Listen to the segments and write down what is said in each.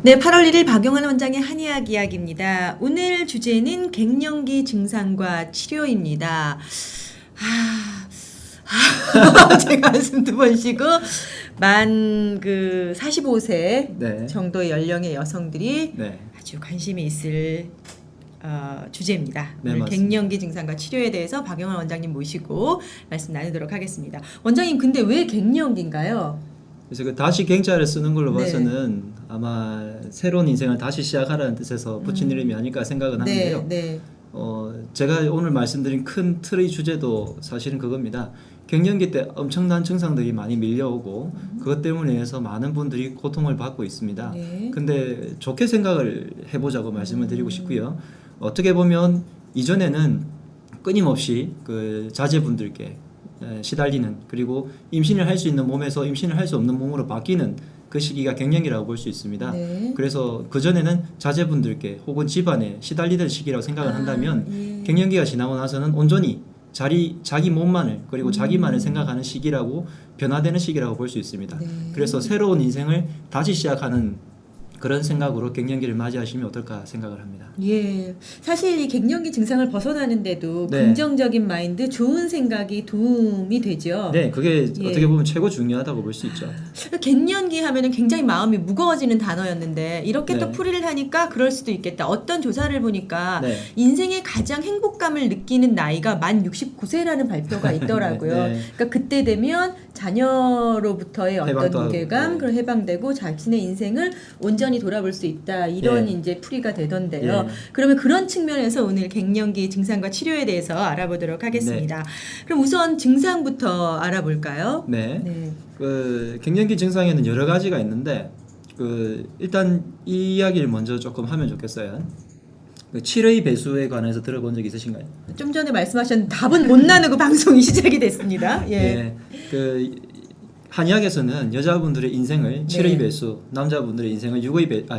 네, 8월 1일 박용환 원장의 한의학 이야기입니다. 오늘 주제는 갱년기 증상과 치료입니다. 제가 한숨 두 번 쉬고 만 45세 네. 정도의 연령의 여성들이 네. 아주 관심이 있을 주제입니다. 네, 오늘 맞습니다. 갱년기 증상과 치료에 대해서 박용환 원장님 모시고 말씀 나누도록 하겠습니다. 원장님, 근데 왜 갱년기인가요? 그래서 그 다시 갱자를 쓰는 걸로 네. 봐서는 아마 새로운 인생을 다시 시작하라는 뜻에서 붙인 이름이 아닐까 생각은 하는데요. 네. 제가 오늘 말씀드린 큰 틀의 주제도 사실은 그겁니다. 갱년기 때 엄청난 증상들이 많이 밀려오고 그것 때문에 해서 많은 분들이 고통을 받고 있습니다. 네. 근데 좋게 생각을 해보자고 말씀을 드리고 싶고요. 어떻게 보면 이전에는 끊임없이 그 자제분들께 시달리는, 그리고 임신을 할 수 있는 몸에서 임신을 할 수 없는 몸으로 바뀌는 그 시기가 갱년기라고 볼 수 있습니다. 네. 그래서 그전에는 자제분들께 혹은 집안에 시달리던 시기라고 생각을 한다면 예. 갱년기가 지나고 나서는 온전히 자기 몸만을, 그리고 자기만을 생각하는 시기라고, 변화되는 시기라고 볼 수 있습니다. 네. 그래서 새로운 인생을 다시 시작하는 그런 생각으로 갱년기를 맞이하시면 어떨까 생각을 합니다. 예, 사실 이 갱년기 증상을 벗어나는데도 네. 긍정적인 마인드, 좋은 생각이 도움이 되죠. 네, 그게 예. 어떻게 보면 최고 중요하다고 볼 수 있죠. 갱년기 하면은 굉장히 마음이 무거워지는 단어였는데 이렇게 네. 또 풀이를 하니까 그럴 수도 있겠다. 어떤 조사를 보니까 네. 인생의 가장 행복감을 느끼는 나이가 만 69세라는 발표가 있더라고요. 네. 그러니까 그때 되면 자녀로부터의 어떤 해방도 하고, 무게감, 네. 그런 해방되고 자신의 인생을 온전히 돌아볼 수 있다. 이런 예. 이제 풀이가 되던데요. 예. 그러면 그런 측면에서 오늘 갱년기 증상과 치료에 대해서 알아보도록 하겠습니다. 그럼 우선 증상부터 알아볼까요? 네. 네. 그 갱년기 증상에는 여러 가지가 있는데 일단 이 이야기를 먼저 조금 하면 좋겠어요. 그 칠의 배수에 관해서 들어본 적 있으신가요? 좀 전에 말씀하신 답은 못 나누고 방송이 시작이 됐습니다. 예. 네. 그 한의학에서는 여자분들의 인생을 칠의 배수, 남자분들의 인생을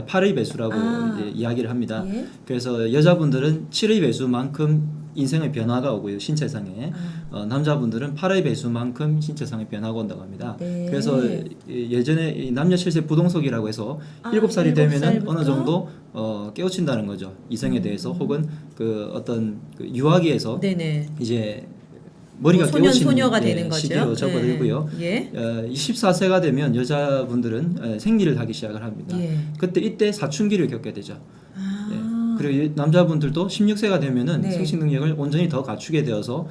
팔의 배수라고 이제 이야기를 합니다. 예. 그래서 여자분들은 칠의 배수만큼 인생의 변화가 오고요, 신체상에. 남자분들은 팔의 배수만큼 신체상의 변화가 온다고 합니다. 네. 그래서 예전에 이 남녀 칠세 부동석이라고 해서 7살이 되면은 7살부터? 어느 정도 깨우친다는 거죠. 이성에 대해서, 혹은 그 어떤 그 유아기에서 네네. 이제 머리가 소년, 깨우치는 소녀가 되는 거죠. 시기로 접어들고요. 예. 24세가 되면 여자분들은 생리를 하기 시작을 합니다. 예. 이때 사춘기를 겪게 되죠. 아. 예. 그리고 남자분들도 16세가 되면은 네. 생식 능력을 온전히 더 갖추게 되어서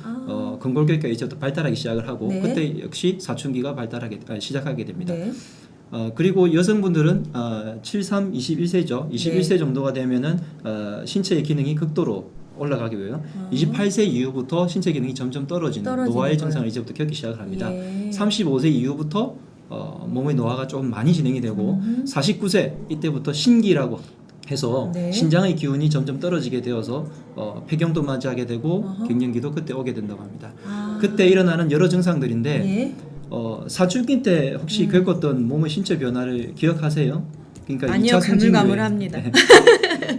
근골격계가 이제부터 발달하기 시작을 하고, 네. 그때 역시 사춘기가 시작하게 됩니다. 네. 그리고 여성분들은 73, 21세죠. 21세 네. 정도가 되면은 신체의 기능이 극도로 올라가게 되고요. 28세 이후부터 신체 기능이 점점 떨어지는 노화의 거예요. 증상을 이제부터 겪기 시작을 합니다. 예. 35세 이후부터 몸의 노화가 좀 많이 진행이 되고 49세 이때부터 신기라고 해서 네. 신장의 기운이 점점 떨어지게 되어서 폐경도 맞이하게 되고 어허. 갱년기도 그때 오게 된다고 합니다. 아. 그때 일어나는 여러 증상들인데 예. 사춘기 때 혹시 겪었던 몸의 신체 변화를 기억하세요? 그러니까 아니요, 2차 성징 가물가물합니다. 외에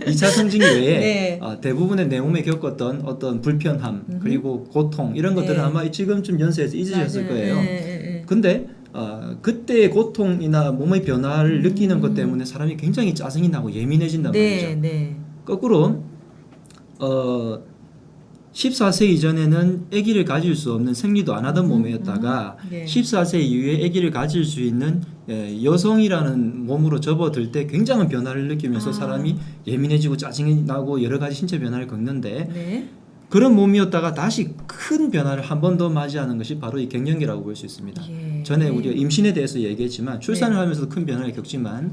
2차 성징 외에 네. 대부분의 내 몸에 겪었던 어떤 불편함, 그리고 고통, 이런 것들은 네. 아마 지금쯤 연세에서 잊으셨을 맞아요. 거예요. 예. 근데 그때의 고통이나 몸의 변화를 느끼는 것 때문에 사람이 굉장히 짜증이 나고 예민해진단 네. 말이죠. 네. 거꾸로 14세 이전에는 아기를 가질 수 없는 생리도 안 하던 몸이었다가 네. 14세 이후에 아기를 가질 수 있는 여성이라는 몸으로 접어들 때 굉장한 변화를 느끼면서 사람이 예민해지고 짜증이 나고 여러 가지 신체 변화를 겪는데, 네. 그런 몸이었다가 다시 큰 변화를 한 번 더 맞이하는 것이 바로 이 갱년기라고 볼 수 있습니다. 예. 전에 우리가 임신에 대해서 얘기했지만 출산을 네. 하면서도 큰 변화를 겪지만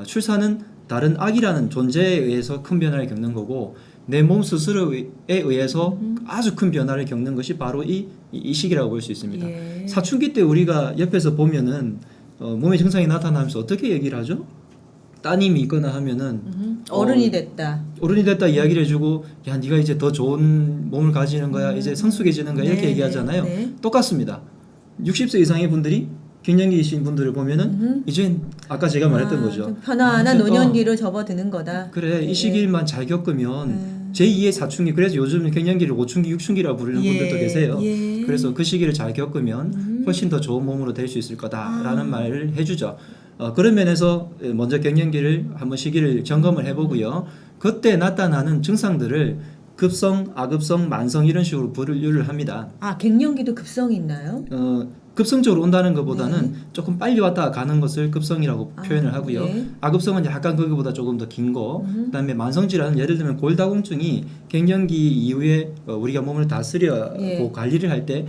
출산은 다른 아기라는 존재에 의해서 큰 변화를 겪는 거고, 내 몸 스스로에 의해서 아주 큰 변화를 겪는 것이 바로 이 시기라고 볼 수 있습니다. 예. 사춘기 때 우리가 옆에서 보면은 몸의 증상이 나타나면서 어떻게 얘기를 하죠? 따님이 있거나 하면은 어른이 됐다. 어른이 됐다 이야기를 해주고, 야 네가 이제 더 좋은 몸을 가지는 거야, 이제 성숙해지는 거야, 이렇게 네, 얘기하잖아요. 네. 똑같습니다. 60세 이상의 분들이 갱년기이신 분들을 보면은 이제 아까 제가 말했던 거죠. 좀 편안한 이제, 노년기로 접어드는 거다. 그래, 예. 이 시기만 잘 겪으면 제2의 사춘기, 그래서 요즘 갱년기를 5춘기, 6춘기라고 부르는 예. 분들도 계세요. 예. 그래서 그 시기를 잘 겪으면 훨씬 더 좋은 몸으로 될 수 있을 거다라는 말을 해주죠. 그런 면에서 먼저 갱년기를 한번 시기를 점검을 해보고요. 그때 나타나는 증상들을 급성, 아급성, 만성 이런 식으로 분류를 합니다. 아, 갱년기도 급성이 있나요? 급성적으로 온다는 것보다는 조금 빨리 왔다 가는 것을 급성이라고 아, 표현을 하고요. 네. 아급성은 약간 거기보다 조금 더 긴 거. 그다음에 만성 질환은 예를 들면 골다공증이 갱년기 이후에 우리가 몸을 다스려고 예. 관리를 할 때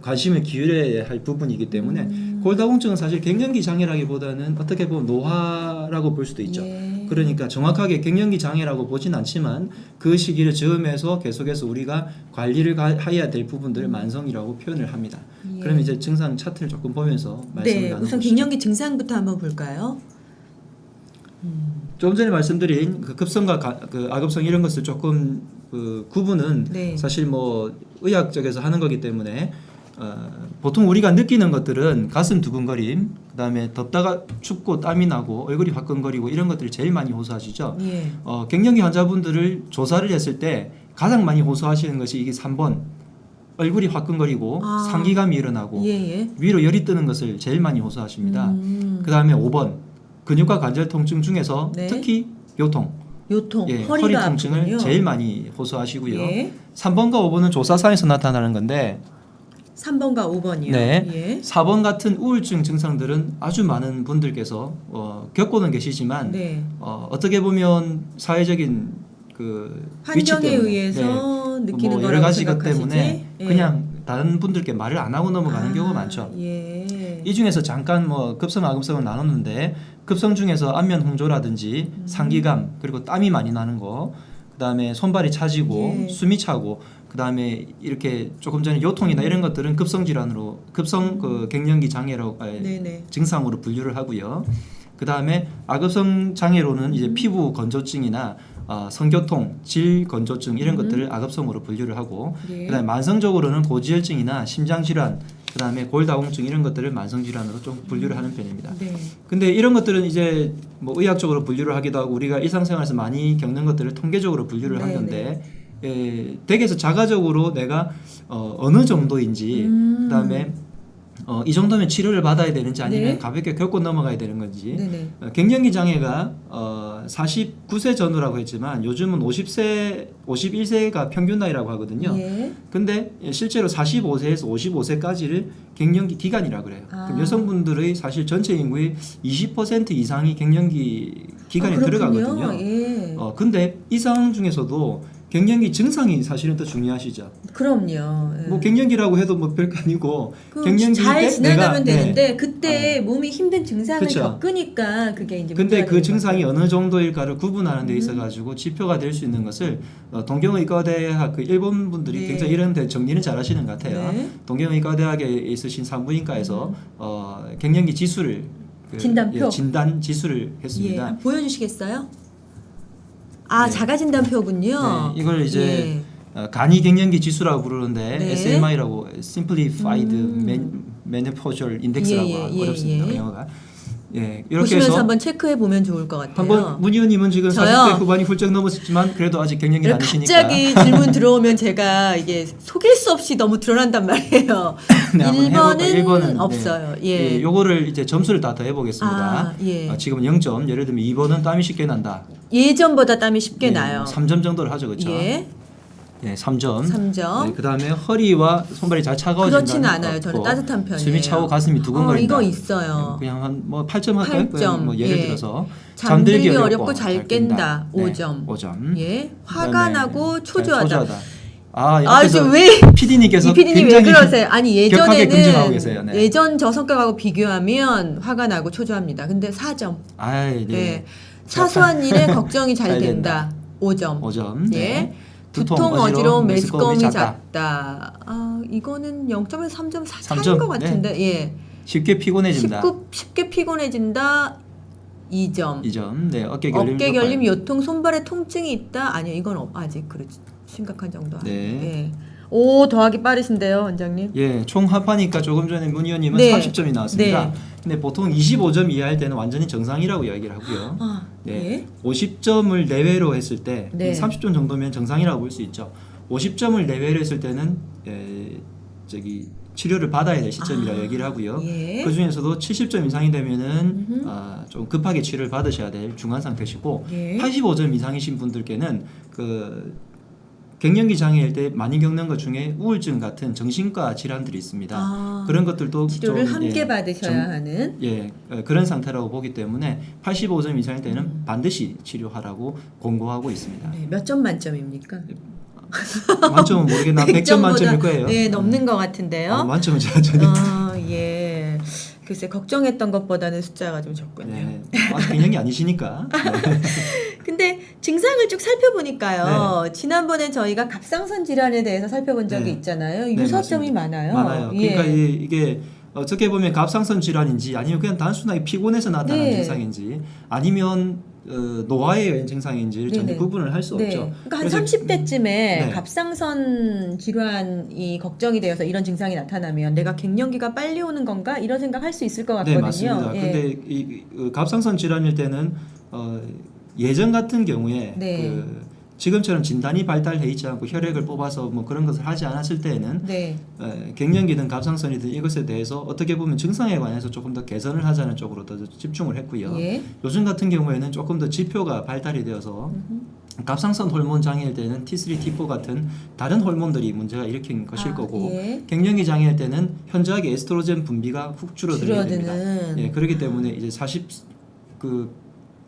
관심을 기울여야 할 부분이기 때문에 골다공증은 사실 갱년기 장애라기보다는 어떻게 보면 노화라고 볼 수도 있죠. 예. 그러니까 정확하게 갱년기 장애라고 보진 않지만 그 시기를 즈음해서 계속해서 우리가 관리를 해야 될 부분들을 만성이라고 표현을 합니다. 예. 그러면 이제 증상 차트를 조금 보면서 말씀을 네, 나눠보시죠. 우선 갱년기 증상부터 한번 볼까요? 조금 전에 말씀드린 그 급성과 그 아급성 이런 것을 조금 그 구분은 네. 사실 뭐 의학적에서 하는 거기 때문에 보통 우리가 느끼는 것들은 가슴 두근거림, 그다음에 덥다가 춥고 땀이 나고 얼굴이 화끈거리고 이런 것들을 제일 많이 호소하시죠. 예. 갱년기 환자분들을 조사를 했을 때 가장 많이 호소하시는 것이 이게 3번 얼굴이 화끈거리고 아. 상기감이 일어나고 예. 위로 열이 뜨는 것을 제일 많이 호소하십니다. 그다음에 5번 근육과 관절 통증 중에서 네. 특히 요통, 요통, 예, 허리가 허리 통증을 아프군요. 제일 많이 호소하시고요. 예. 3번과 5번은 조사상에서 나타나는 건데 3번과 5번이요. 네. 예. 4번 같은 우울증 증상들은 아주 많은 분들께서 겪고는 계시지만 네. 어떻게 보면 사회적인 그 위치 환경에 때문에, 의해서 느끼는 뭐 거라고 여러 가지 것 생각하시지? 때문에 예. 그냥 다른 분들께 말을 안 하고 넘어가는 경우가 많죠. 예. 이 중에서 잠깐 뭐 급성, 아급성을 나눴는데 급성 중에서 안면 홍조라든지 상기감 그리고 땀이 많이 나는 거, 그다음에 손발이 차지고 예. 숨이 차고, 그다음에 이렇게 조금 전에 요통이나 이런 것들은 급성 질환으로 급성 그 갱년기 장애로 네네. 증상으로 분류를 하고요. 그다음에 아급성 장애로는 이제 피부 건조증이나 성교통, 질 건조증 이런 것들을 아급성으로 분류를 하고, 예. 그다음에 만성적으로는 고지혈증이나 심장 질환, 그다음에 골다공증 이런 것들을 만성 질환으로 좀 분류를 하는 편입니다. 네. 근데 이런 것들은 이제 뭐 의학적으로 분류를 하기도 하고 우리가 일상생활에서 많이 겪는 것들을 통계적으로 분류를 네, 하는데 댁에서 자가적으로 내가 어느 정도인지 그다음에 이 정도면 치료를 받아야 되는지 아니면 네. 가볍게 겪고 넘어가야 되는 건지. 네네. 갱년기 장애가 49세 전후라고 했지만 요즘은 50세, 51세가 평균 나이라고 하거든요. 예. 근데 실제로 45세에서 55세까지를 갱년기 기간이라 그래요. 아. 그럼 여성분들의 사실 전체 인구의 20% 이상이 갱년기 기간에 그렇군요. 들어가거든요. 예. 근데 이 상황 중에서도 갱년기 증상이 사실은 더 중요하시죠. 그럼요. 예. 뭐 갱년기라고 해도 뭐 별거 아니고 그 갱년기 잘 때 지나가면 내가, 되는데 그때 몸이 힘든 증상을 그쵸. 겪으니까 그게 이제 근데 문제가 그 되는 증상이 거죠. 어느 정도일까를 구분하는 데 있어 가지고 지표가 될 수 있는 것을 동경의과대학 그 일본 분들이 네. 굉장히 이런 데 정리는 잘 하시는 것 같아요. 네. 동경의과대학에 있으신 산부인과에서 갱년기 지수를 진단표? 진단 지수를 했습니다. 예. 보여주시겠어요? 아, 네. 자가진단표군요. 네, 이걸 이제 예. 간이 갱년기 지수라고 부르는데 네. SMI라고 Simplified Menopausal Index라고 어렵습니다. 영어가. 예, 이렇게 보시면서 해서 한번 체크해 보면 좋을 것 같아요. 한번 문 의원님은 지금 저요? 40대 후반이 훌쩍 넘었지만 그래도 아직 갱년기는 아니시니까. 갑자기 질문 들어오면 제가 이게 속일 수 없이 너무 드러난단 말이에요. 네, 한번 해볼까요? 1번은 1번은 없어요. 예. 요거를 이제 점수를 다 더해보겠습니다. 아, 예. 지금은 0점. 예를 들면 2번은 땀이 쉽게 난다. 예전보다 땀이 쉽게 예, 나요. 3점 정도를 하죠, 그렇죠? 예. 예, 3점. 3점. 네, 그다음에 허리와 손발이 잘 차가워진다. 그렇지는 않아요. 저는 따뜻한 편이에요. 숨이 차고 가슴이 두근거린다. 이거 있어요. 그냥 한 뭐 8점 할까요? 8점. 그냥 뭐 예를 예. 들어서 잠들기 어렵고 어렵고 잘 깬다. 네, 5점. 5점. 예. 화가 나고 초조하다. 아, 아, 옆에서 지금 왜 PD님께서 이 PD님 왜 그러세요? 아니 격하게 긍정하고 예전에는 계세요. 네. 예전 저 성격하고 비교하면 화가 나고 초조합니다. 근데 4점. 아이, 네. 네. 사소한 일에 걱정이 잘 잘 된다. 5점. 5점. 예. 네. 두통, 어지러움, 매스꺼움이 작다. 작다. 아, 이거는 0점에서 3점 차인 3점. 것 같은데. 예. 쉽게 피곤해진다. 쉽게 피곤해진다. 2점. 2점. 네, 어깨 결림. 어깨 결림, 요통, 손발에 통증이 있다. 아니요, 이건 아직 그렇지 심각한 정도 아니에요. 네. 예. 오, 더하기 빠르신데요, 원장님. 예, 총 합하니까 조금 전에 문 의원님은 네. 30점이 나왔습니다. 네. 근데 보통 25점 이하일 때는 완전히 정상이라고 이야기를 하고요. 아, 네. 예. 50점을 내외로 했을 때 네. 30점 정도면 정상이라고 볼 수 있죠. 50점을 내외로 했을 때는 치료를 받아야 될 시점이라 얘기를 하고요. 예. 그 중에서도 70점 이상이 되면은 음흠. 좀 급하게 치료를 받으셔야 될 중한 상태시고 예. 85점 이상이신 분들께는 그 갱년기 장애일 때 많이 겪는 것 중에 우울증 같은 정신과 질환들이 있습니다. 아, 그런 것들도 치료를 좀, 함께 예, 받으셔야 정- 하는. 예, 그런 상태라고 보기 때문에 85점 이상일 때는 음. 반드시 치료하라고 권고하고 있습니다. 네, 몇 점 만점입니까? 만점은 모르겠나 100점 만점일 거예요. 네, 넘는 것 같은데요. 만점은 제가 전혀 예. 글쎄 걱정했던 것보다는 숫자가 좀 적군요. 네, 갱년기 아니시니까. 네. 근데 증상을 쭉 살펴보니까요. 지난번에 저희가 갑상선 질환에 대해서 살펴본 적이 네. 있잖아요. 네, 유사점이 맞습니다. 많아요. 많아요. 예. 그러니까 이게 어떻게 보면 갑상선 질환인지 아니면 그냥 단순하게 피곤해서 나타나는 네. 증상인지 아니면 노화에 의한 증상인지를 전혀 네네. 구분을 할 수 네. 없죠. 그러니까 한 그래서 30대쯤에 네. 갑상선 질환이 걱정이 되어서 이런 증상이 나타나면 내가 갱년기가 빨리 오는 건가 이런 생각할 수 있을 것 같거든요. 네, 맞습니다. 예. 근데 이 갑상선 질환일 때는 예전 같은 경우에 네. 지금처럼 진단이 발달해 있지 않고 혈액을 뽑아서 뭐 그런 것을 하지 않았을 때에는 네. 갱년기든 갑상선이든 이것에 대해서 어떻게 보면 증상에 관해서 조금 더 개선을 하자는 쪽으로 더 집중을 했고요. 예. 요즘 같은 경우에는 조금 더 지표가 발달이 되어서 갑상선 호르몬 장애일 때는 T3, T4 같은 다른 호르몬들이 문제가 일으킨 것일 거고 예. 갱년기 장애일 때는 현저하게 에스트로겐 분비가 훅 줄어들게 됩니다. 줄어드는. 예, 그렇기 때문에 이제 40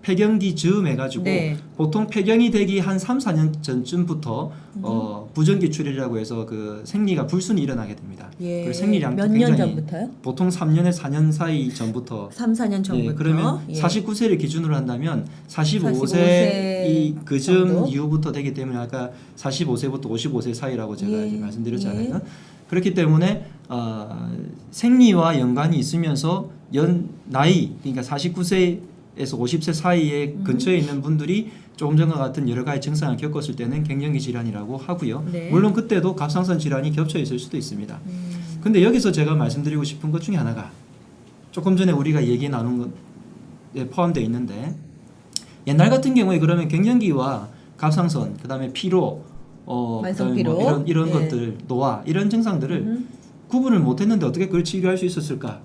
폐경기 즈음 해가지고 네. 보통 폐경이 되기 한 3, 4년 전쯤부터 부정기 출혈이라고 해서 그 생리가 불순이 일어나게 됩니다. 예. 그리고 생리량도 몇 년 굉장히 전부터요? 보통 3년에서 4년 사이 전부터 3, 4년 전부터. 예, 그러면 예. 49세를 기준으로 한다면 45세 45세 이 그쯤 정도? 이후부터 되기 때문에 아까 45세부터 55세 사이라고 제가 예, 이제 말씀드렸잖아요. 예. 그렇기 때문에 생리와 연관이 있으면서 나이 그러니까 49세에서 50세 사이에 근처에 있는 분들이 조금 전과 같은 여러 가지 증상을 겪었을 때는 갱년기 질환이라고 하고요. 네. 물론 그때도 갑상선 질환이 겹쳐 있을 수도 있습니다. 근데 여기서 제가 말씀드리고 싶은 것 중에 하나가 조금 전에 우리가 얘기 나눈 것에 포함되어 있는데 옛날 같은 경우에 그러면 갱년기와 갑상선 그다음에 피로 만성 그다음에 피로. 뭐 이런 네. 것들 노화 이런 증상들을 구분을 못했는데 어떻게 그걸 치료할 수 있었을까?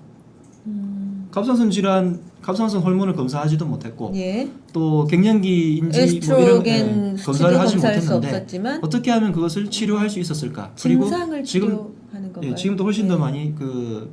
갑상선 질환, 갑상선 호르몬을 검사하지도 못했고 예. 또 갱년기인지 에스트로겐 검사를 수치도 하지 검사할 수 못했는데 없었지만 어떻게 하면 그것을 치료할 수 있었을까? 증상을 지금 치료하는 건가요? 지금도 훨씬 더 네. 많이 그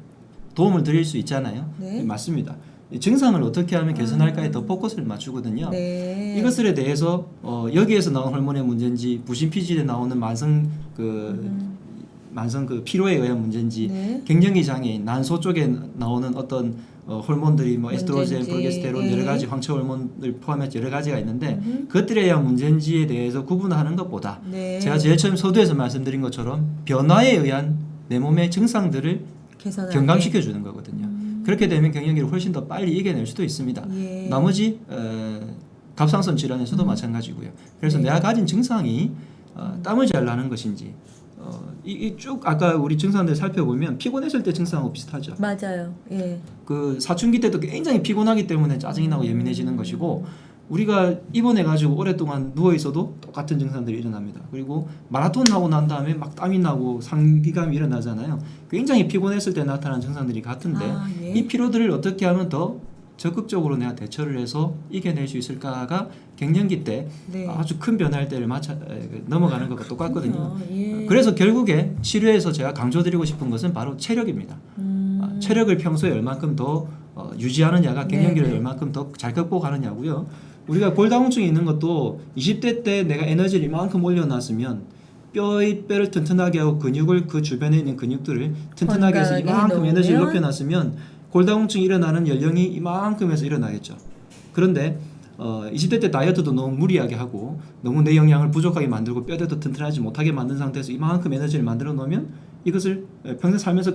도움을 드릴 수 있잖아요. 네. 맞습니다. 이 증상을 어떻게 하면 개선할까에 더 포커스를 맞추거든요. 네. 이것들에 대해서 여기에서 나온 호르몬의 문제인지 부신피질에 나오는 만성 그 피로에 의한 문제인지 네. 갱년기 장애인 난소 쪽에 나오는 어떤 호르몬들이 뭐 에스트로겐, 문제인지, 프로게스테론 예. 여러 가지 황체 호르몬을 포함해서 여러 가지가 있는데 그것들에 의한 문제인지에 대해서 구분하는 것보다 네. 제가 제일 처음 서두에서 말씀드린 것처럼 변화에 의한 내 몸의 증상들을 개선하게. 경감시켜 주는 거거든요. 그렇게 되면 갱년기를 훨씬 더 빨리 이겨낼 수도 있습니다. 예. 나머지 갑상선 질환에서도 마찬가지고요. 그래서 네. 내가 가진 증상이 땀을 잘 나는 것인지 이 쭉 아까 우리 증상들 살펴보면 피곤했을 때 증상하고 비슷하죠. 맞아요. 예. 그 사춘기 때도 굉장히 피곤하기 때문에 짜증이 나고 예민해지는 것이고 우리가 입원해 가지고 오랫동안 누워 있어도 똑같은 증상들이 일어납니다. 그리고 마라톤 하고 난 다음에 막 땀이 나고 상기감이 일어나잖아요. 굉장히 피곤했을 때 나타나는 증상들이 같은데 아, 예. 이 피로들을 어떻게 하면 더 적극적으로 내가 대처를 해서 이겨낼 수 있을까가 갱년기 때 네. 아주 큰 변화할 때를 넘어가는 것과 똑같거든요. 예. 그래서 결국에 치료에서 제가 강조드리고 싶은 것은 바로 체력입니다. 체력을 평소에 얼만큼 더 유지하느냐가 갱년기를 네네. 얼만큼 더 잘 극복하느냐고요. 우리가 골다공증이 있는 것도 20대 때 내가 에너지를 이만큼 올려놨으면 뼈를 튼튼하게 하고 근육을 그 주변에 있는 근육들을 튼튼하게 해서 건강하게 이만큼 해놓으면 에너지를 높여놨으면 골다공증이 일어나는 연령이 이만큼에서 일어나겠죠. 그런데 20대 때 다이어트도 너무 무리하게 하고 너무 내 영양을 부족하게 만들고 뼈대도 튼튼하지 못하게 만든 상태에서 이만큼 에너지를 만들어 놓으면 이것을 평생 살면서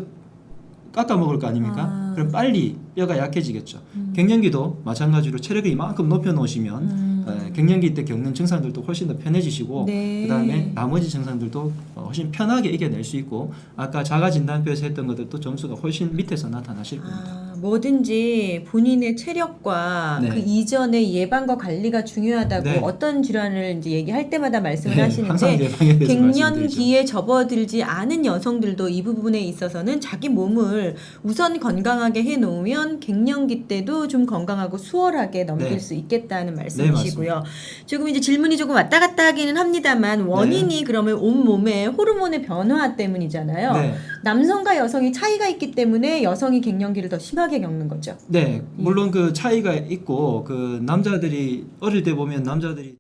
깎아 먹을 거 아닙니까? 그럼 빨리 뼈가 약해지겠죠. 갱년기도 마찬가지로 체력을 이만큼 높여 놓으시면 갱년기 때 겪는 증상들도 훨씬 더 편해지시고 네. 그다음에 나머지 증상들도 훨씬 편하게 이겨낼 수 있고 아까 자가진단표에서 했던 것들도 점수가 훨씬 밑에서 나타나실 겁니다. 뭐든지 본인의 체력과 네. 그 이전의 예방과 관리가 중요하다고 네. 어떤 질환을 이제 얘기할 때마다 말씀을 네, 항상 하시는데 예방에 대해서 말씀드리죠. 갱년기에 접어들지 않은 여성들도 이 부분에 있어서는 자기 몸을 우선 건강하게 해놓으면 갱년기 때도 좀 건강하고 수월하게 넘길 네. 수 있겠다는 네, 말씀이시고요. 조금 이제 질문이 조금 왔다 갔다 하기는 합니다만 원인이 그러면 온 몸의 호르몬의 변화 때문이잖아요. 네. 남성과 여성이 차이가 있기 때문에 여성이 갱년기를 더 심하게 겪는 거죠. 네, 물론 그 차이가 있고 그 남자들이 어릴 때 보면 남자들이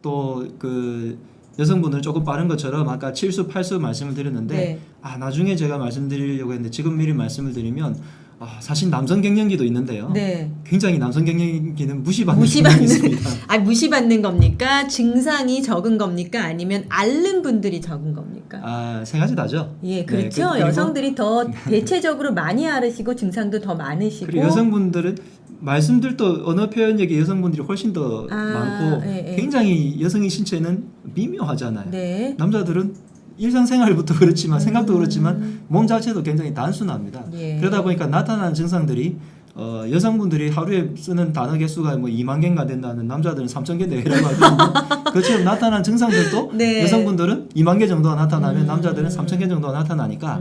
또 그 여성분들은 조금 빠른 것처럼 아까 7수, 8수 말씀을 드렸는데 네. 나중에 제가 말씀드리려고 했는데 지금 미리 말씀을 드리면 사실 남성 갱년기도 있는데요. 네. 굉장히 남성 갱년기는 무시받는 경향이 있습니다. 무시받는 겁니까? 증상이 적은 겁니까? 아니면 앓는 분들이 적은 겁니까? 세 가지 다죠. 예, 네, 그렇죠. 그리고 여성들이 더 대체적으로 많이 앓으시고 증상도 더 많으시고. 그리고 여성분들은 말씀들도 언어 표현력이 여성분들이 훨씬 더 많고 예. 굉장히 여성의 신체는 미묘하잖아요. 네. 남자들은 일상생활부터 그렇지만 생각도 그렇지만 몸 자체도 굉장히 단순합니다. 예. 그러다 보니까 나타나는 증상들이 여성분들이 하루에 쓰는 단어 개수가 뭐 2만 개가 된다는 남자들은 3천 개 내외라고 하거든요. 그처럼 나타나는 증상들도 네. 여성분들은 2만 개 정도가 나타나면 남자들은 3천 개 정도가 나타나니까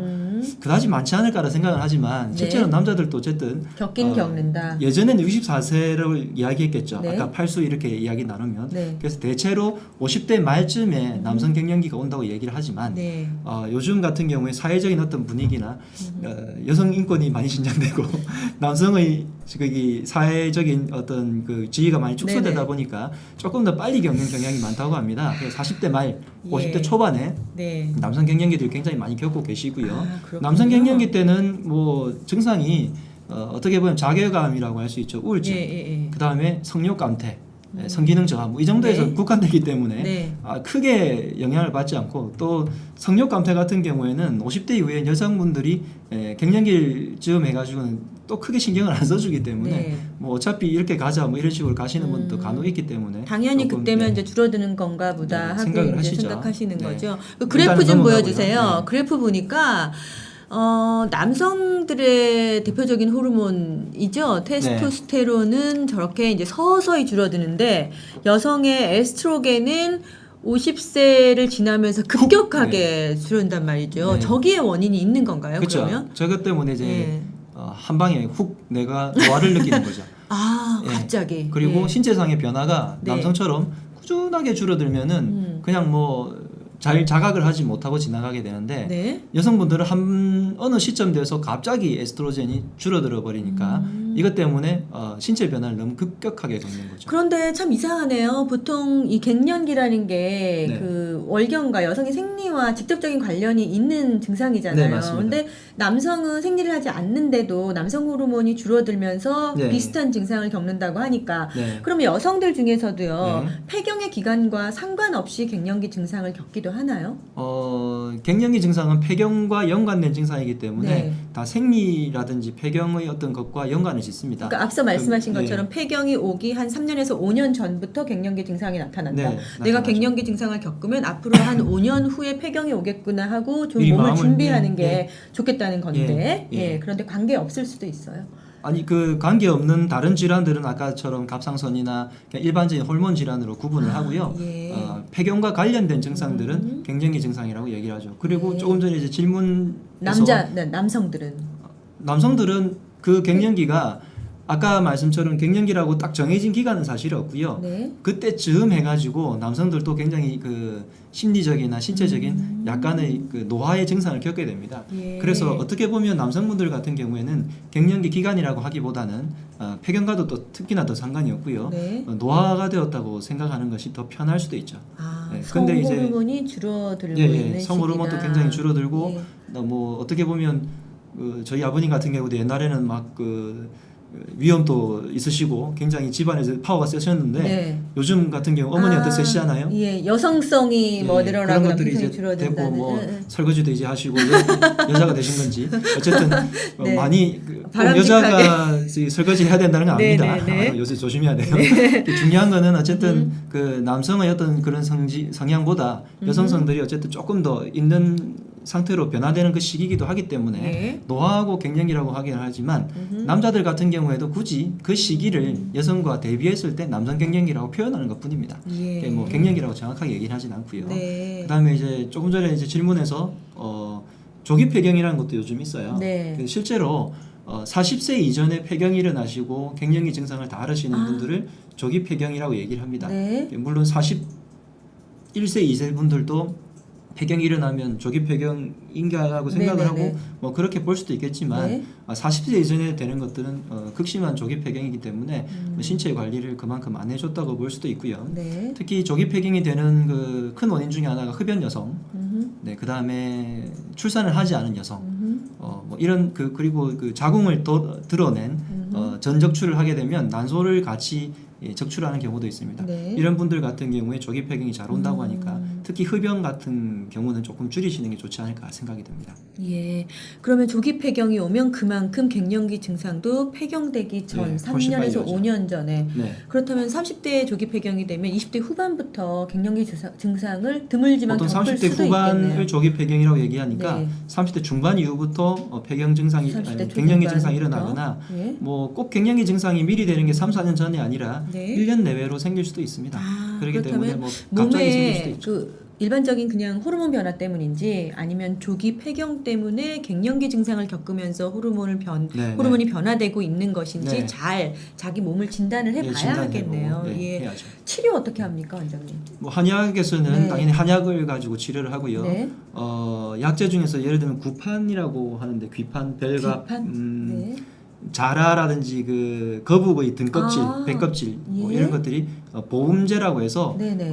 그다지 많지 않을까라 생각을 하지만 네. 실제로 남자들도 어쨌든 겪긴 겪는다. 예전에는 64세를 이야기했겠죠. 네. 아까 8수 이렇게 이야기 나누면 네. 그래서 대체로 50대 말쯤에 남성 갱년기가 온다고 얘기를 하지만 네. 요즘 같은 경우에 사회적인 어떤 분위기나 여성 인권이 많이 신장되고 남성의 그 사회적인 어떤 그 지위가 많이 축소되다 네네. 보니까 조금 더 빨리 겪는 경향이 많다고 합니다. 그래서 40대 말, 50대 예. 초반에 네. 남성 갱년기들 굉장히 많이 겪고 계시고요. 그렇군요. 남성 갱년기 때는 뭐 증상이 어떻게 보면 자괴감이라고 할 수 있죠. 우울증. 예. 그 다음에 성욕 감퇴, 성기능 저하 이 정도에서 네. 국한되기 때문에 네. 크게 영향을 받지 않고 또 성욕 감퇴 같은 경우에는 50대 이후에 여성분들이 갱년기쯤 해가지고는 또 크게 신경을 안 써주기 때문에 네. 뭐 어차피 이렇게 가자 뭐 이런 식으로 가시는 분도 간혹 있기 때문에 당연히 조금, 그때면 네. 이제 줄어드는 건가 보다 네, 하고 생각을 이제 하시죠. 생각하시는 네. 거죠. 그 일단은 그래프 좀 넘어가고요. 보여주세요. 네. 그래프 보니까 남성들의 대표적인 호르몬이죠. 테스토스테론은 저렇게 이제 서서히 줄어드는데 여성의 에스트로겐은 50세를 지나면서 급격하게 줄어든단 말이죠. 네. 저기에 원인이 있는 건가요? 그렇죠. 그러면? 저것 때문에 이제 네. 한 방에 훅 내가 노화를 느끼는 거죠. 예. 갑자기. 그리고 예. 신체상의 변화가 네. 남성처럼 꾸준하게 줄어들면은 그냥 뭐 잘 자각을 하지 못하고 지나가게 되는데 네. 여성분들은 어느 시점 돼서 갑자기 에스트로겐이 줄어들어 버리니까 이것 때문에 신체 변화를 너무 급격하게 겪는 거죠. 그런데 참 이상하네요. 보통 이 갱년기라는 게 네. 그 월경과 여성의 생리와 직접적인 관련이 있는 증상이잖아요. 네, 맞습니다. 근데 남성은 생리를 하지 않는데도 남성 호르몬이 줄어들면서 네. 비슷한 증상을 겪는다고 하니까 네. 그러면 여성들 중에서도요. 네. 폐경의 기간과 상관없이 갱년기 증상을 겪기도 하나요? 갱년기 증상은 폐경과 연관된 증상이기 때문에 네. 다 생리라든지 폐경의 어떤 것과 연관을 짓습니다. 그러니까 앞서 말씀하신 네. 것처럼 폐경이 오기 한 3년에서 5년 전부터 갱년기 증상이 나타난다. 네, 내가 나타나죠. 갱년기 증상을 겪으면 앞으로 한 5년 후에 폐경이 오겠구나 하고 좀 미리 몸을 마음을, 준비하는 네, 게 네. 좋겠다는 건데 예, 예. 그런데 관계 없을 수도 있어요. 아니 그 관계 없는 다른 질환들은 아까처럼 갑상선이나 그냥 일반적인 호르몬 질환으로 구분을 하고요. 예. 폐경과 관련된 증상들은 갱년기 증상이라고 얘기를 하죠. 그리고 네. 조금 전에 이제 질문에서 남성들은 남성들은 그 갱년기가 아까 말씀처럼 갱년기라고 딱 정해진 기간은 사실 없고요. 네. 그때쯤 해가지고 남성들도 굉장히 그 심리적이나 신체적인 약간의 그 노화의 증상을 겪게 됩니다. 예. 그래서 어떻게 보면 남성분들 같은 경우에는 갱년기 기간이라고 하기보다는 폐경과도 또 특히나 더 상관이 없고요. 네. 노화가 되었다고 생각하는 것이 더 편할 수도 있죠. 네, 근데 이제 성호르몬이 줄어들고 있는 성호르몬도 시기다. 굉장히 줄어들고 예. 뭐 어떻게 보면 저희 아버님 같은 경우도 옛날에는 막 위험도 있으시고 굉장히 집안에서 파워가 세셨는데 네. 요즘 같은 경우 어머니 한테 세시잖아요. 예, 여성성이 뭐 예, 늘어나고 그런 것들이 남성이 이제 되고 줄어든다는. 뭐 설거지도 이제 하시고 여자가 되신 건지 어쨌든 네. 많이 꼭 바람직하게. 여자가 설거지 해야 된다는 건 네, 아닙니다. 네, 네. 요새 조심해야 돼요. 중요한 거는 어쨌든 그 남성의 어떤 그런 성향보다 여성성들이 어쨌든 조금 더 있는 상태로 변화되는 그 시기이기도 하기 때문에 네. 노화하고 갱년기라고 하긴 하지만 음흠. 남자들 같은 경우에도 굳이 그 시기를 여성과 대비했을 때 남성 갱년기라고 표현하는 것뿐입니다. 예. 뭐 갱년기라고 정확하게 얘기는 하진 않고요. 네. 그다음에 이제 조금 전에 이제 질문에서 조기 폐경이라는 것도 요즘 있어요. 네. 근데 실제로 40세 이전에 폐경이 일어나시고 갱년기 증상을 다 앓으시는 분들을 조기 폐경이라고 얘기를 합니다. 네. 물론 41세 2세 분들도 폐경이 일어나면 조기 폐경인가라고 생각을 네네네. 하고 뭐 그렇게 볼 수도 있겠지만 네. 40세 이전에 되는 것들은 극심한 조기 폐경이기 때문에 신체 관리를 그만큼 안 해줬다고 볼 수도 있고요. 네. 특히 조기 폐경이 되는 그 큰 원인 중에 하나가 흡연 여성, 음흠. 네, 그 다음에 출산을 하지 않은 여성, 음흠. 뭐 이런 그리고 그 자궁을 드러낸 전적출을 하게 되면 난소를 같이 적출하는 경우도 있습니다. 네. 이런 분들 같은 경우에 조기 폐경이 잘 온다고 하니까 특히 흡연 같은 경우는 조금 줄이시는 게 좋지 않을까 생각이 듭니다. 예. 그러면 조기 폐경이 오면 그만큼 갱년기 증상도 폐경되기 전 네, 훨씬 빨리 3년에서 오죠. 5년 전에 네. 그렇다면 30대에 조기 폐경이 되면 20대 후반부터 갱년기 증상을 드물지만 보통 겪을 30대 수도 후반을 있겠네요. 조기 폐경이라고 얘기하니까 네. 30대 중반 이후부터 폐경 증상이 30대 갱년기 증상이 초중반부터. 일어나거나 예. 뭐 꼭 갱년기 증상이 미리 되는 게 3, 4년 전이 아니라 네. 1년 내외로 생길 수도 있습니다. 그렇기 때문에 그렇다면 뭐 갑자기 생길 수도 몸에 있죠. 그 일반적인 그냥 호르몬 변화 때문인지 아니면 조기 폐경 때문에 갱년기 증상을 겪으면서 네, 호르몬이 변화되고 있는 것인지 네. 잘 자기 몸을 진단을 해봐야 진단해보고, 하겠네요. 네, 예. 해야죠. 치료 어떻게 합니까, 원장님? 뭐 한의학에서는 네. 당연히 한약을 가지고 치료를 하고요. 네. 약재 중에서 예를 들면 구판이라고 하는데 귀판, 별갑, 귀판? 네. 자라라든지 그 거북의 등껍질, 아, 배껍질 뭐 예. 이런 것들이 보음제라고 해서 네네.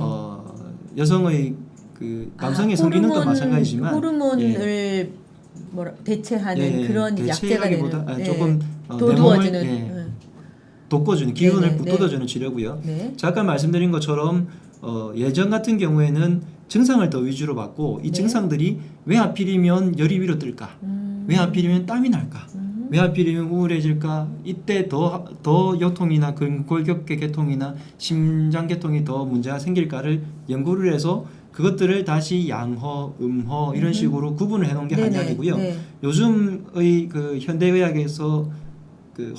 여성의 그 남성의 성기능도 마찬가지지만 호르몬을 뭐라 대체하는 그런 약재가 되는 대체라기보다 조금 내 도두어주는 몸을 돋궈주는 기운을 네네, 북돋워주는 치료고요. 네. 잠깐 말씀드린 것처럼 예전 같은 경우에는 증상을 더 위주로 받고 이 네. 증상들이 왜 하필이면 열이 위로 뜰까? 왜 하필이면 땀이 날까? 왜 하필이면 우울해질까? 이때 더 요통이나 골격계 개통이나 심장 개통이 더 문제가 생길까를 연구를 해서 그것들을 다시 양허, 음허 이런 식으로 구분을 해놓은 게 네네, 한약이고요. 네. 요즘의 그 현대의학에서 그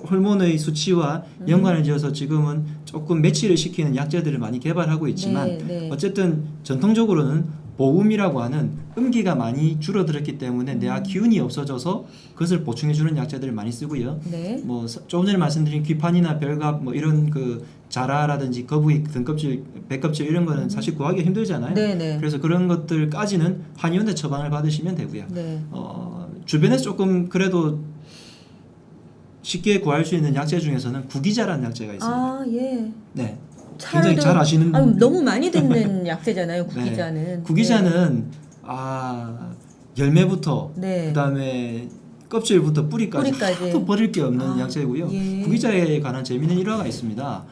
호르몬의 수치와 연관을 지어서 지금은 조금 매치를 시키는 약재들을 많이 개발하고 있지만 네, 네. 어쨌든 전통적으로는 보음이라고 하는 음기가 많이 줄어들었기 때문에 내가 기운이 없어져서 그것을 보충해주는 약재들을 많이 쓰고요. 네. 뭐 조금 전에 말씀드린 귀판이나 별갑 뭐 이런 그 자라라든지 거북이 등껍질, 배껍질 이런 거는 사실 구하기 힘들잖아요. 네네. 그래서 그런 것들까지는 한의원에 처방을 받으시면 되고요. 네. 주변에서 조금 그래도 쉽게 구할 수 있는 약재 중에서는 구기자라는 약재가 있습니다. 아, 예. 네. 굉장히 잘 아시는 너무 많이 듣는 약재잖아요, 구기자는. 네. 구기자는 열매부터 네. 그다음에 껍질부터 뿌리까지 하나도 버릴 게 없는 약재고요. 예. 구기자에 관한 재미있는 일화가 있습니다.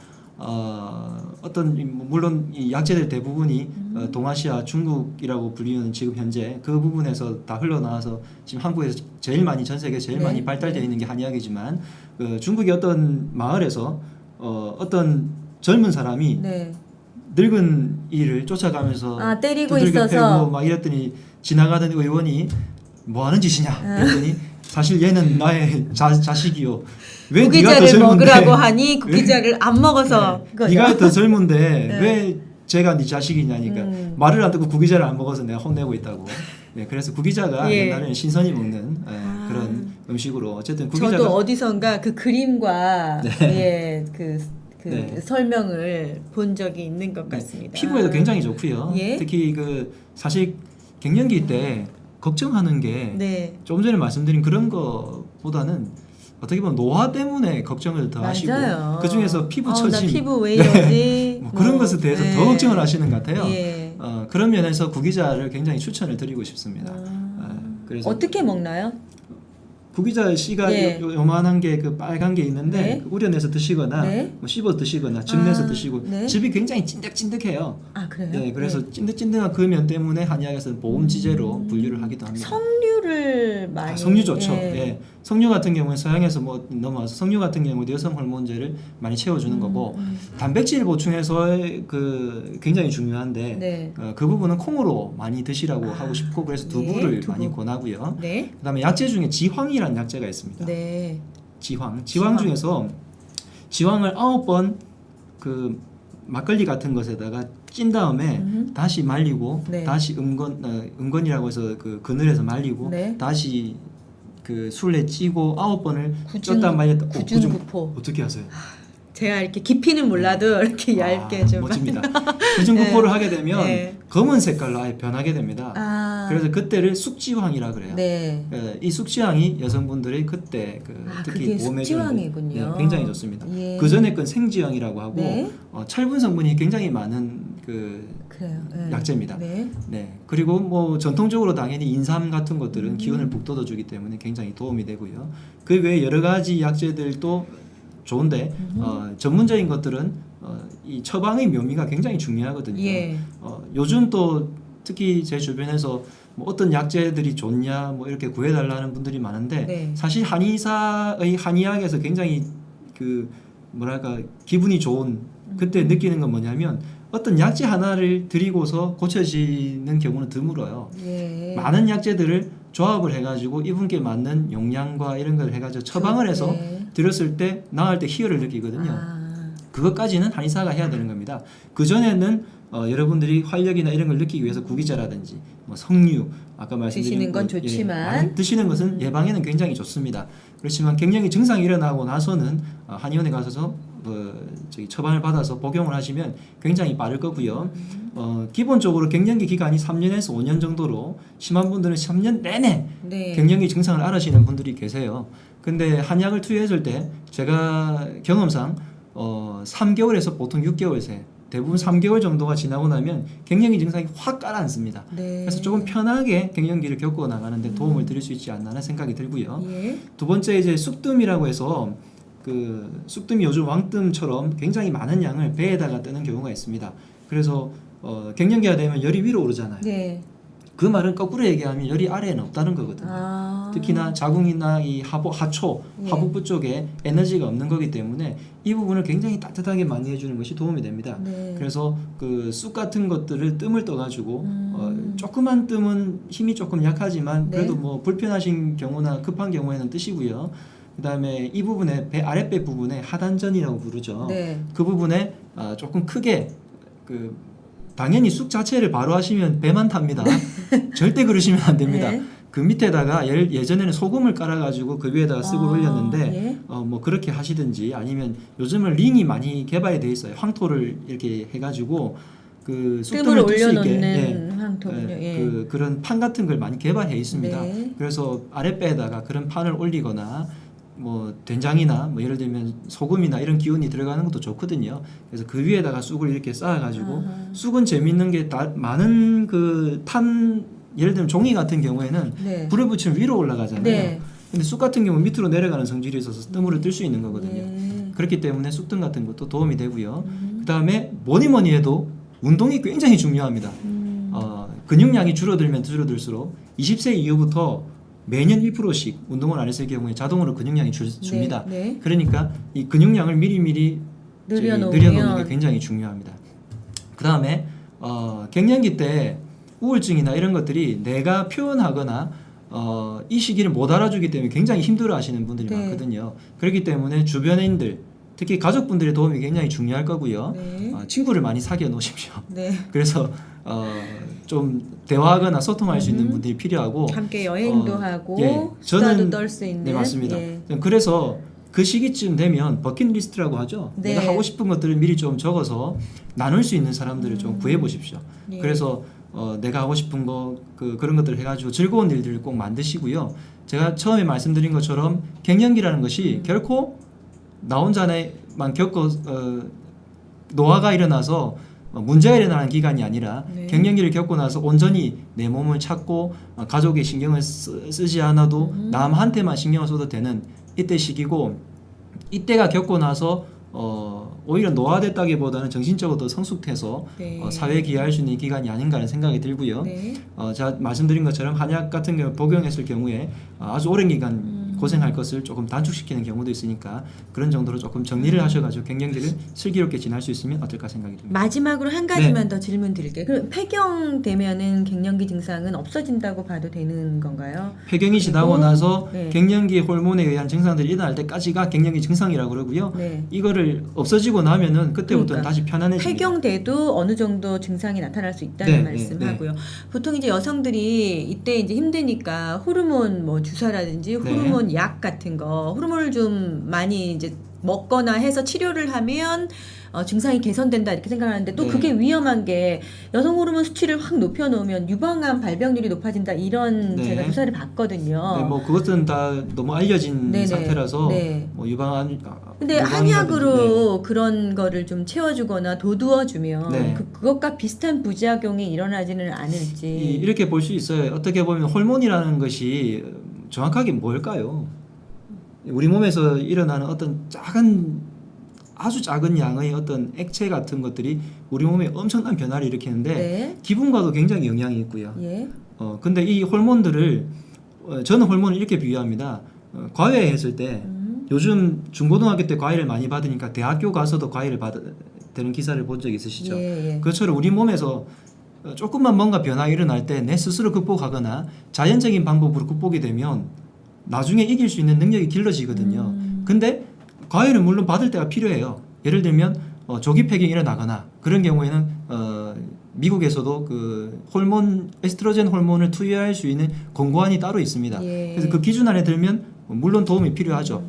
물론 이 약재들 대부분이 동아시아 중국이라고 불리는 지금 현재 그 부분에서 다 흘러나와서 지금 한국에서 제일 많이 전 세계 제일 많이 발달되어 있는 게 한의학이지만 중국의 어떤 마을에서 어떤 젊은 사람이 네. 늙은 이를 쫓아가면서 때리고 두들겨 있어서 패고 막 이랬더니 지나가던 의원이 뭐 하는 짓이냐 그랬더니 사실 얘는 나의 자식이요. 왜 네가 더 구기자를 젊은데 먹으라고 하니 구기자를 안 먹어서 네. 네가 더 젊은데 네. 왜 제가 네 자식이냐니까 말을 안 듣고 구기자를 안 먹어서 내가 혼내고 있다고. 네, 그래서 구기자가 예. 옛날에는 신선이 먹는 그런 음식으로 어쨌든 구기자가 저도 어디선가 그 그림과 네. 네. 설명을 본 적이 있는 것 같습니다. 피부에도 굉장히 좋고요. 예? 특히 그 사실 갱년기 때 걱정하는 게 네. 조금 전에 말씀드린 그런 거보다는 어떻게 보면 노화 때문에 걱정을 더 하시고 맞아요. 그 중에서 피부 처짐, 나 피부 왜 이러지? 뭐 그런 것에 대해서 더 걱정을 하시는 것 같아요. 예. 그런 면에서 구기자를 굉장히 추천을 드리고 싶습니다. 그래서 어떻게 먹나요? 구기자 씨가 예. 요만한 게 그 빨간 게 있는데 네. 우려내서 드시거나 네. 뭐 씹어 드시거나 즙 내서 드시고 네. 즙이 굉장히 찐득찐득해요. 그래요? 네, 그래서 찐득찐득한 그 면 때문에 한의학에서는 보음지제로 분류를 하기도 합니다. 석류를 석류를 많이 석류 좋죠. 예. 예. 석류 같은 경우에 서양에서 뭐 넘어와서 석류 같은 경우도 여성 호르몬제를 많이 채워주는 거고 단백질 보충해서 그 굉장히 중요한데 네. 그 부분은 콩으로 많이 드시라고 하고 싶고 그래서 두부를 두부. 많이 권하고요. 네. 그다음에 약재 중에 지황이라는 약재가 있습니다. 네. 지황 지황. 중에서 지황을 9번 그 막걸리 같은 것에다가 찐 다음에 다시 말리고 네. 다시 음건이라고 해서 그 그늘에서 말리고 네. 다시 그 술에 찌고 9번을 구중- 쪘다 말렸다. 구중구포. 어떻게 하세요? 제가 이렇게 깊이는 몰라도 이렇게 얇게 좀 멋집니다. 구중구포를 하게 되면 네. 검은 색깔로 아예 변하게 됩니다. 아. 그래서 그때를 숙지황이라 그래요. 네. 이 숙지황이 여성분들이 그때 특히 그게 보험에 숙지황이군요. 굉장히 좋습니다. 예. 그 전에 건 생지황이라고 하고 네. 철분 성분이 굉장히 많은 그 그래요. 네. 약재입니다. 네. 네. 그리고 뭐 전통적으로 당연히 인삼 같은 것들은 기운을 북돋아주기 때문에 굉장히 도움이 되고요. 그 외에 여러 가지 약재들도 좋은데 전문적인 것들은 이 처방의 묘미가 굉장히 중요하거든요. 예. 요즘 또 특히 제 주변에서 뭐 어떤 약재들이 좋냐 뭐 이렇게 구해달라는 분들이 많은데 네. 사실 한의사의 한의학에서 굉장히 그 뭐랄까 기분이 좋은 그때 느끼는 건 뭐냐면 어떤 약재 하나를 드리고서 고쳐지는 경우는 드물어요. 예. 많은 약재들을 조합을 해가지고 이분께 맞는 용량과 이런 걸 해가지고 처방을 해서 네. 드렸을 때 나을 때 희열을 느끼거든요. 아. 그것까지는 한의사가 해야 되는 겁니다. 그 전에는 여러분들이 활력이나 이런 걸 느끼기 위해서 구기자라든지 뭐 석류 아까 말씀드린 드시는 건 것, 좋지만 많이 드시는 것은 예방에는 굉장히 좋습니다. 그렇지만 갱년기 증상이 일어나고 나서는 한의원에 가서 처방을 받아서 복용을 하시면 굉장히 빠를 거고요. 기본적으로 갱년기 기간이 3년에서 5년 정도로 심한 분들은 3년 내내 네. 갱년기 증상을 앓으시는 분들이 계세요. 근데 한약을 투여했을 때 제가 경험상 3개월에서 보통 6개월 새 대부분 3개월 정도가 지나고 나면 갱년기 증상이 확 가라앉습니다. 네. 그래서 조금 편하게 갱년기를 겪어 나가는데 도움을 드릴 수 있지 않나 하는 생각이 들고요. 예. 두 번째 이제 쑥뜸이라고 해서 그 쑥뜸이 요즘 왕뜸처럼 굉장히 많은 양을 배에다가 뜨는 경우가 있습니다. 그래서 갱년기가 되면 열이 위로 오르잖아요. 네. 그 말은 거꾸로 얘기하면 열이 아래에는 없다는 거거든요. 아. 특히나 자궁이나 이 하초, 예. 하복부 쪽에 에너지가 없는 거기 때문에 이 부분을 굉장히 따뜻하게 많이 해주는 것이 도움이 됩니다. 네. 그래서 그 쑥 같은 것들을 뜸을 떠가지고 조그만 뜸은 힘이 조금 약하지만 그래도 네. 뭐 불편하신 경우나 급한 경우에는 뜨시고요. 그다음에 이 부분에 배 아랫배 부분에 하단전이라고 부르죠. 네. 그 부분에 조금 크게 그 당연히 쑥 자체를 바로 하시면 배만 탑니다. 절대 그러시면 안 됩니다. 네. 그 밑에다가 예전에는 소금을 깔아가지고 그 위에다가 쑥을 올렸는데 예. 뭐 그렇게 하시든지 아니면 요즘은 링이 많이 개발이 돼 있어요. 황토를 이렇게 해가지고 그 뜸을 쑥뜸을 뜰 수 있게 올려놓는 황토군요. 예. 그런 판 같은 걸 많이 개발해 있습니다. 네. 그래서 아랫배에다가 그런 판을 올리거나 뭐 된장이나 뭐 예를 들면 소금이나 이런 기운이 들어가는 것도 좋거든요. 그래서 그 위에다가 쑥을 이렇게 쌓아가지고 아하. 쑥은 재밌는 게 많은 그 탄 예를 들면 종이 같은 경우에는 네. 불을 붙이면 위로 올라가잖아요. 네. 근데 쑥 같은 경우는 밑으로 내려가는 성질이 있어서 뜸으로 뜰 수 있는 거거든요. 예. 그렇기 때문에 쑥뜸 같은 것도 도움이 되고요. 그 다음에 뭐니 해도 운동이 굉장히 중요합니다. 근육량이 줄어들면 줄어들수록 20세 이후부터 매년 1%씩 운동을 안 했을 경우에 자동으로 근육량이 줍니다. 네. 네. 그러니까 이 근육량을 미리미리 늘려놓는 게 굉장히 중요합니다. 그 다음에 갱년기 때 우울증이나 이런 것들이 내가 표현하거나 이 시기를 못 알아주기 때문에 굉장히 힘들어하시는 분들이 네. 많거든요. 그렇기 때문에 주변인들 특히 가족분들의 도움이 굉장히 중요할 거고요. 네. 친구를 많이 사귀어 놓으십시오. 네. 그래서 좀 대화하거나 소통할 수 있는 분들이 필요하고 함께 여행도 하고 예, 수다도 떨 수 있는. 네 맞습니다. 예. 그래서 그 시기쯤 되면 버킷리스트라고 하죠. 네. 내가 하고 싶은 것들을 미리 좀 적어서 나눌 수 있는 사람들을 좀 구해 보십시오. 예. 그래서 내가 하고 싶은 거 그런 것들을 해가지고 즐거운 일들을 꼭 만드시고요. 제가 처음에 말씀드린 것처럼 갱년기라는 것이 결코 나 혼자만 겪어 노화가 일어나서 문제가 일어나는 기간이 아니라 네. 갱년기를 겪고 나서 온전히 내 몸을 찾고 가족의 신경을 쓰지 않아도 남한테만 신경을 써도 되는 이때 시기고 이때가 겪고 나서 오히려 노화됐다기보다는 정신적으로 더 성숙해서 네. 사회에 기여할 수 있는 기간이 아닌가 하는 생각이 들고요. 네. 제가 말씀드린 것처럼 한약 같은 경우 복용했을 경우에 아주 오랜 기간 고생할 것을 조금 단축시키는 경우도 있으니까 그런 정도로 조금 정리를 하셔가지고 갱년기를 슬기롭게 지날 수 있으면 어떨까 생각이 듭니다. 마지막으로 한 가지만 더 질문 드릴게요. 그럼 폐경되면은 갱년기 증상은 없어진다고 봐도 되는 건가요? 폐경이 지나고 그리고, 나서 네. 갱년기 호르몬에 의한 증상들이 일어날 때까지가 갱년기 증상이라고 그러고요. 네. 이거를 없어지고 나면은 그때부터는 그러니까 다시 편안해집니다. 폐경돼도 어느 정도 증상이 나타날 수 있다는 네, 말씀하고요. 보통 이제 여성들이 이때 이제 힘드니까 호르몬 뭐 주사라든지 호르몬 약 같은 거 호르몬을 좀 많이 이제 먹거나 해서 치료를 하면 증상이 개선된다 이렇게 생각하는데 또 네. 그게 위험한 게 여성 호르몬 수치를 확 높여놓으면 유방암 발병률이 높아진다 이런 네. 제가 조사를 봤거든요. 네, 뭐 그것은 다 너무 알려진 네네. 사태라서 네. 뭐 유방암 근데 한약으로 그런 거를 좀 채워주거나 도두어주면 네. 그것과 비슷한 부작용이 일어나지는 않을지. 이렇게 볼 수 있어요. 어떻게 보면 호르몬이라는 것이 정확하게 뭘까요? 우리 몸에서 일어나는 어떤 아주 작은 양의 어떤 액체 같은 것들이 우리 몸에 엄청난 변화를 일으키는데 네. 기분과도 굉장히 영향이 있고요. 예. 근데 이 호르몬들을 저는 호르몬을 이렇게 비유합니다. 과외했을 때 요즘 중고등학교 때 과외를 많이 받으니까 대학교 가서도 과외를 되는 기사를 본 적 있으시죠? 예. 그것처럼 우리 몸에서 조금만 뭔가 변화가 일어날 때 내 스스로 극복하거나 자연적인 방법으로 극복이 되면 나중에 이길 수 있는 능력이 길러지거든요. 근데 과외를 물론 받을 때가 필요해요. 예를 들면 조기 폐경이 일어나거나 그런 경우에는 미국에서도 그 호르몬 에스트로겐 호르몬을 투여할 수 있는 권고안이 따로 있습니다. 예. 그래서 그 기준 안에 들면 물론 도움이 필요하죠.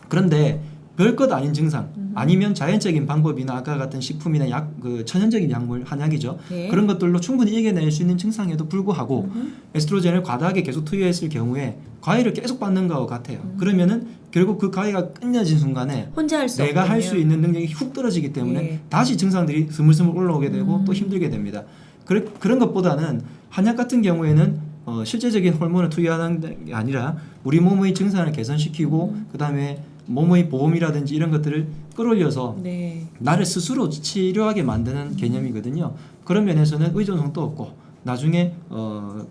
그런데 별것 아닌 증상 아니면 자연적인 방법이나 아까 같은 식품이나 그 천연적인 약물 한약이죠. 네. 그런 것들로 충분히 이겨낼 수 있는 증상에도 불구하고 에스트로겐을 과다하게 계속 투여했을 경우에 과외를 계속 받는 것과 같아요. 그러면은 결국 그 과외가 끝내진 순간에 혼자 할 수 내가 할 수 없군요. 있는 능력이 훅 떨어지기 때문에 예. 다시 증상들이 스물스물 올라오게 되고 또 힘들게 됩니다. 그런 것보다는 한약 같은 경우에는 실제적인 호르몬을 투여하는 게 아니라 우리 몸의 증상을 개선시키고 그다음에 몸의 보험이라든지 이런 것들을 끌어올려서 네. 나를 스스로 치료하게 만드는 개념이거든요. 그런 면에서는 의존성도 없고 나중에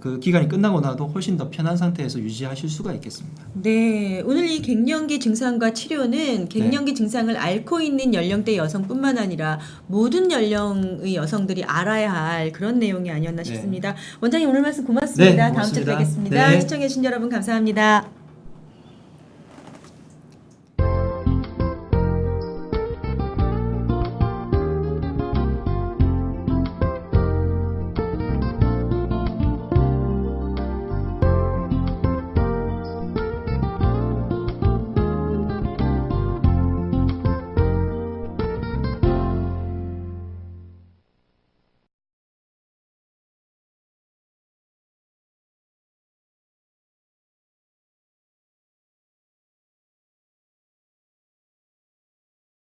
그 기간이 끝나고 나도 훨씬 더 편한 상태에서 유지하실 수가 있겠습니다. 네, 오늘 이 갱년기 증상과 치료는 갱년기 증상을 앓고 있는 연령대 여성뿐만 아니라 모든 연령의 여성들이 알아야 할 그런 내용이 아니었나 싶습니다. 원장님 오늘 말씀 고맙습니다. 네, 다음 주에 고맙습니다. 뵙겠습니다. 네. 시청해주신 여러분 감사합니다.